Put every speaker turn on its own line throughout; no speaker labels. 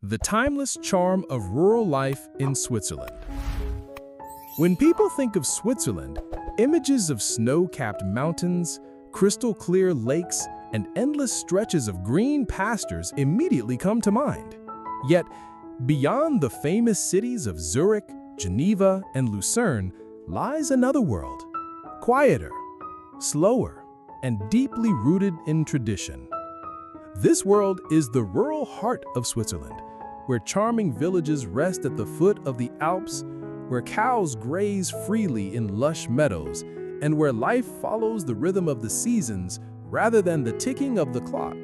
The timeless charm of rural life in Switzerland. When people think of Switzerland, images of snow-capped mountains, crystal-clear lakes, and endless stretches of green pastures immediately come to mind. Yet, beyond the famous cities of Zurich, Geneva, and Lucerne lies another world, quieter, slower, and deeply rooted in tradition. This world is the rural heart of Switzerland, where charming villages rest at the foot of the Alps, where cows graze freely in lush meadows, and where life follows the rhythm of the seasons rather than the ticking of the clock.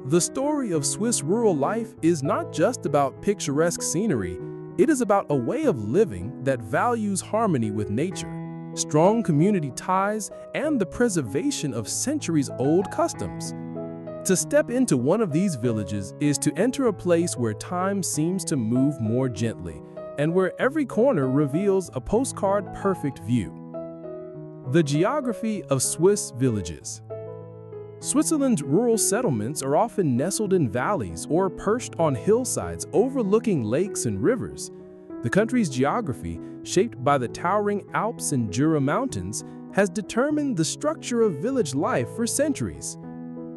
The story of Swiss rural life is not just about picturesque scenery, it is about a way of living that values harmony with nature, strong community ties, and the preservation of centuries-old customs. To step into one of these villages is to enter a place where time seems to move more gently, and where every corner reveals a postcard-perfect view. The geography of Swiss villages. Switzerland's rural settlements are often nestled in valleys or perched on hillsides overlooking lakes and rivers. The country's geography, shaped by the towering Alps and Jura Mountains, has determined the structure of village life for centuries.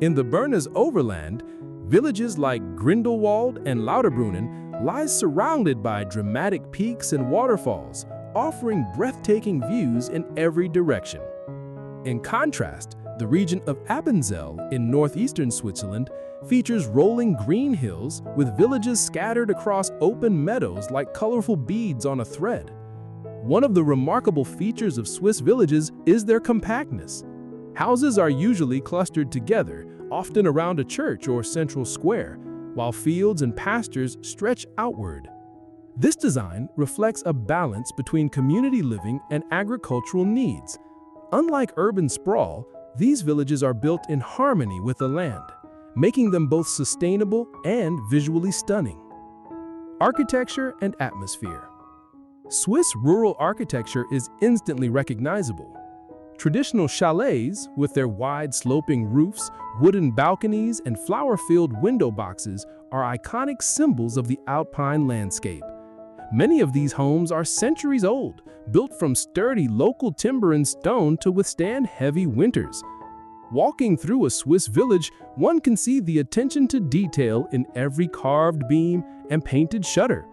In the Bernese Overland, villages like Grindelwald and Lauterbrunnen lie surrounded by dramatic peaks and waterfalls, offering breathtaking views in every direction. In contrast, the region of Appenzell in northeastern Switzerland features rolling green hills with villages scattered across open meadows like colorful beads on a thread. One of the remarkable features of Swiss villages is their compactness. Houses are usually clustered together, often around a church or central square, while fields and pastures stretch outward. This design reflects a balance between community living and agricultural needs. Unlike urban sprawl, these villages are built in harmony with the land, making them both sustainable and visually stunning. Architecture and atmosphere. Swiss rural architecture is instantly recognizable. Traditional chalets, with their wide sloping roofs, wooden balconies, and flower-filled window boxes, are iconic symbols of the alpine landscape. Many of these homes are centuries old, built from sturdy local timber and stone to withstand heavy winters. Walking through a Swiss village, one can see the attention to detail in every carved beam and painted shutter.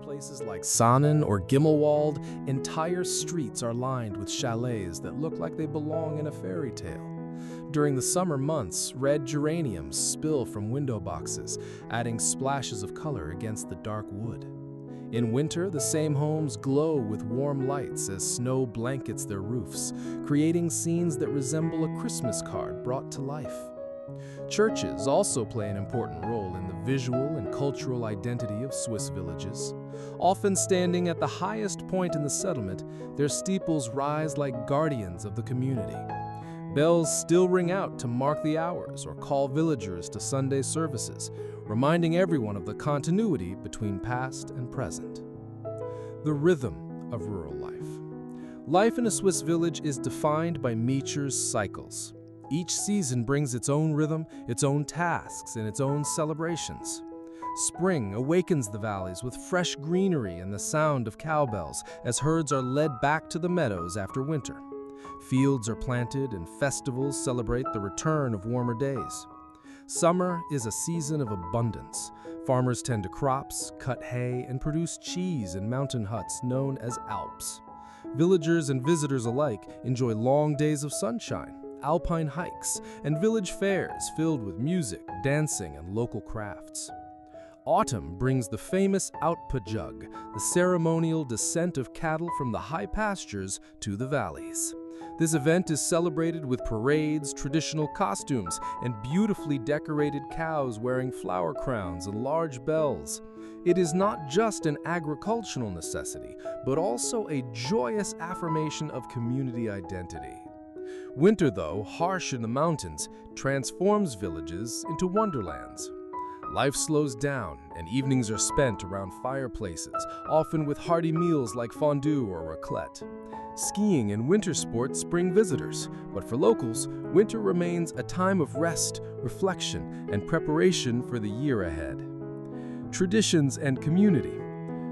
Places like Saanen or Gimmelwald, entire streets are lined with chalets that look like they belong in a fairy tale. During the summer months, red geraniums spill from window boxes, adding splashes of color against the dark wood. In winter, the same homes glow with warm lights as snow blankets their roofs, creating scenes that resemble a Christmas card brought to life. Churches also play an important role in the visual and cultural identity of Swiss villages. Often standing at the highest point in the settlement, their steeples rise like guardians of the community. Bells still ring out to mark the hours or call villagers to Sunday services, reminding everyone of the continuity between past and present. The rhythm of rural life. Life in a Swiss village is defined by nature's cycles. Each season brings its own rhythm, its own tasks, and its own celebrations. Spring awakens the valleys with fresh greenery and the sound of cowbells as herds are led back to the meadows after winter. Fields are planted and festivals celebrate the return of warmer days. Summer is a season of abundance. Farmers tend to crops, cut hay, and produce cheese in mountain huts known as alps. Villagers and visitors alike enjoy long days of sunshine, alpine hikes, and village fairs filled with music, dancing, and local crafts. Autumn brings the famous Outpajug, the ceremonial descent of cattle from the high pastures to the valleys. This event is celebrated with parades, traditional costumes, and beautifully decorated cows wearing flower crowns and large bells. It is not just an agricultural necessity, but also a joyous affirmation of community identity. Winter, though harsh in the mountains, transforms villages into wonderlands. Life slows down, and evenings are spent around fireplaces, often with hearty meals like fondue or raclette. Skiing and winter sports bring visitors, but for locals, winter remains a time of rest, reflection, and preparation for the year ahead. Traditions and community.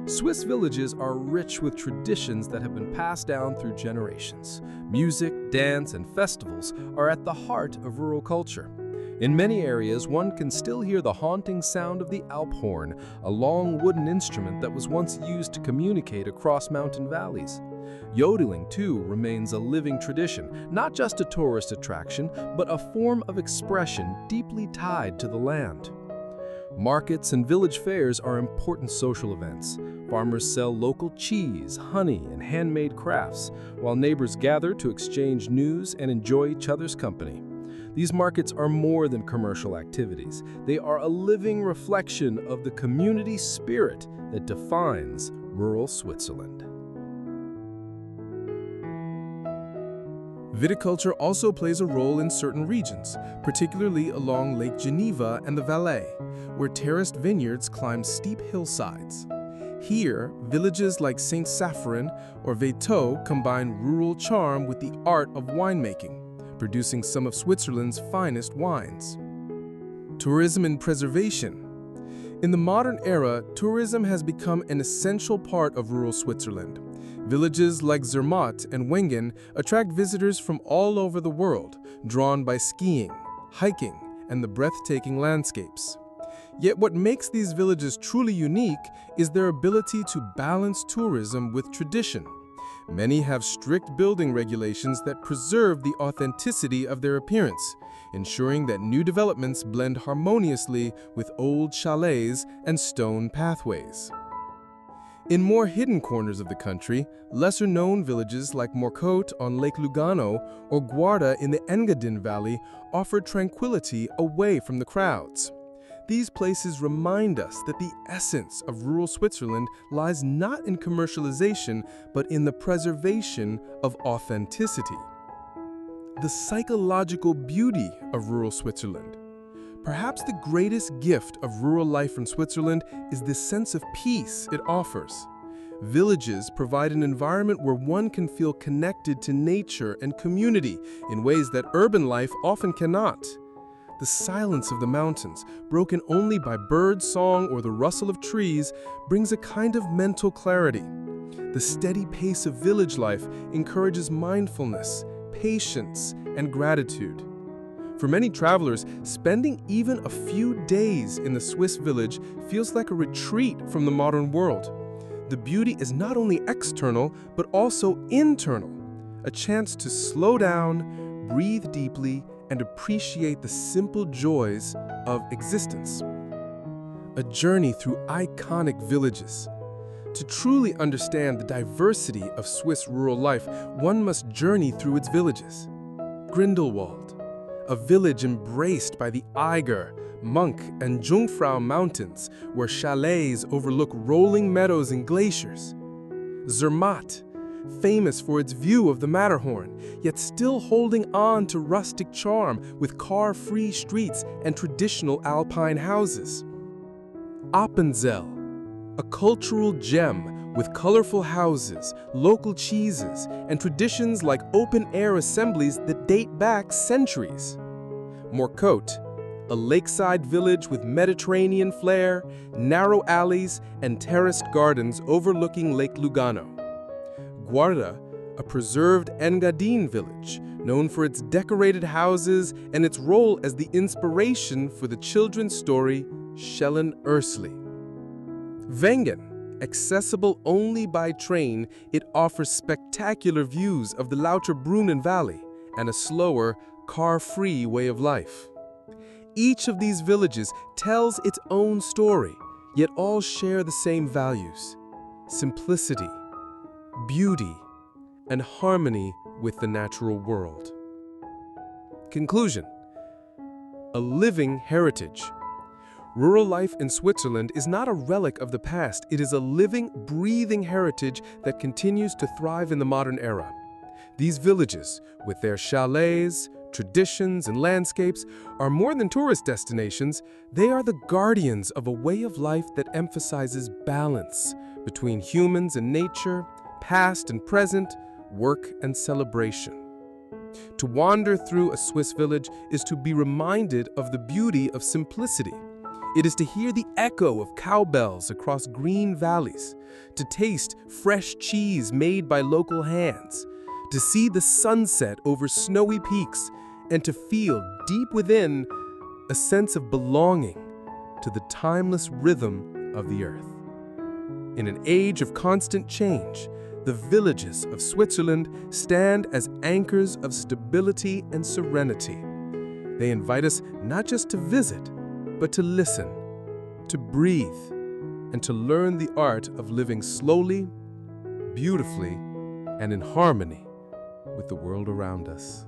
Swiss villages are rich with traditions that have been passed down through generations. Music, dance, and festivals are at the heart of rural culture. In many areas, one can still hear the haunting sound of the Alp horn, a long wooden instrument that was once used to communicate across mountain valleys. Yodeling, too, remains a living tradition, not just a tourist attraction, but a form of expression deeply tied to the land. Markets and village fairs are important social events. Farmers sell local cheese, honey, and handmade crafts, while neighbors gather to exchange news and enjoy each other's company. These markets are more than commercial activities. They are a living reflection of the community spirit that defines rural Switzerland. Viticulture also plays a role in certain regions, particularly along Lake Geneva and the Valais, where terraced vineyards climb steep hillsides. Here, villages like Saint-Sapharin or Vétoux combine rural charm with the art of winemaking, producing some of Switzerland's finest wines. Tourism and preservation. In the modern era, tourism has become an essential part of rural Switzerland. Villages like Zermatt and Wengen attract visitors from all over the world, drawn by skiing, hiking, and the breathtaking landscapes. Yet what makes these villages truly unique is their ability to balance tourism with tradition. Many have strict building regulations that preserve the authenticity of their appearance, ensuring that new developments blend harmoniously with old chalets and stone pathways. In more hidden corners of the country, lesser-known villages like Morcote on Lake Lugano or Guarda in the Engadin Valley offer tranquility away from the crowds. These places remind us that the essence of rural Switzerland lies not in commercialization, but in the preservation of authenticity. The psychological beauty of rural Switzerland. Perhaps the greatest gift of rural life in Switzerland is the sense of peace it offers. Villages provide an environment where one can feel connected to nature and community in ways that urban life often cannot. The silence of the mountains, broken only by bird song or the rustle of trees, brings a kind of mental clarity. The steady pace of village life encourages mindfulness, patience, and gratitude. For many travelers, spending even a few days in the Swiss village feels like a retreat from the modern world. The beauty is not only external, but also internal, a chance to slow down, breathe deeply, and appreciate the simple joys of existence. A journey through iconic villages. To truly understand the diversity of Swiss rural life, one must journey through its villages. Grindelwald, a village embraced by the Eiger, Monk, and Jungfrau mountains, where chalets overlook rolling meadows and glaciers. Zermatt, famous for its view of the Matterhorn, yet still holding on to rustic charm with car-free streets and traditional alpine houses. Appenzell, a cultural gem with colorful houses, local cheeses, and traditions like open-air assemblies that date back centuries. Morcote, a lakeside village with Mediterranean flair, narrow alleys, and terraced gardens overlooking Lake Lugano. Guarda, a preserved Engadine village, known for its decorated houses and its role as the inspiration for the children's story Schellen Ursli. Wengen, accessible only by train, it offers spectacular views of the Lauterbrunnen Valley and a slower, car-free way of life. Each of these villages tells its own story, yet all share the same values: simplicity, beauty, and harmony with the natural world. Conclusion: a living heritage. Rural life in Switzerland is not a relic of the past, it is a living, breathing heritage that continues to thrive in the modern era. These villages, with their chalets, traditions, and landscapes, are more than tourist destinations. They are the guardians of a way of life that emphasizes balance between humans and nature, past and present, work and celebration. To wander through a Swiss village is to be reminded of the beauty of simplicity. It is to hear the echo of cowbells across green valleys, to taste fresh cheese made by local hands, to see the sunset over snowy peaks, and to feel deep within a sense of belonging to the timeless rhythm of the earth. In an age of constant change, the villages of Switzerland stand as anchors of stability and serenity. They invite us not just to visit, but to listen, to breathe, and to learn the art of living slowly, beautifully, and in harmony with the world around us.